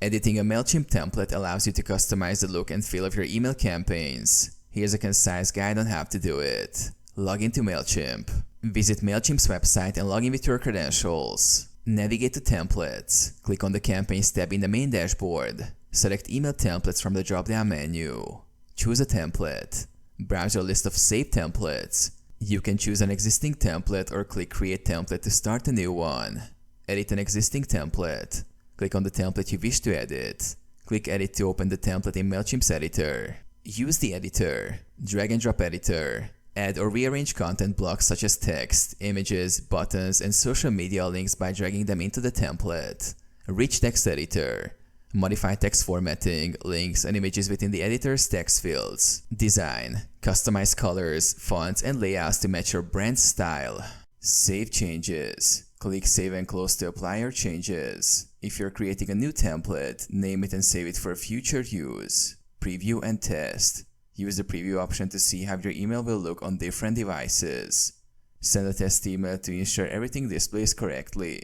Editing a Mailchimp template allows you to customize the look and feel of your email campaigns. Here's a concise guide on how to do it. Log into Mailchimp. Visit Mailchimp's website and log in with your credentials. Navigate to Templates. Click on the Campaigns tab in the main dashboard. Select Email Templates from the drop-down menu. Choose a template. Browse your list of saved templates. You can choose an existing template or click Create Template to start a new one. Edit an existing template. Click on the template you wish to edit. Click Edit to open the template in Mailchimp's editor. Use the editor. Drag and drop editor. Add or rearrange content blocks such as text, images, buttons, and social media links by dragging them into the template. Rich text editor. Modify text formatting, links, and images within the editor's text fields. Design. Customize colors, fonts, and layouts to match your brand style. Save changes. Click Save and Close to apply your changes. If you're creating a new template, name it and save it for future use. Preview and test. Use the preview option to see how your email will look on different devices. Send a test email to ensure everything displays correctly.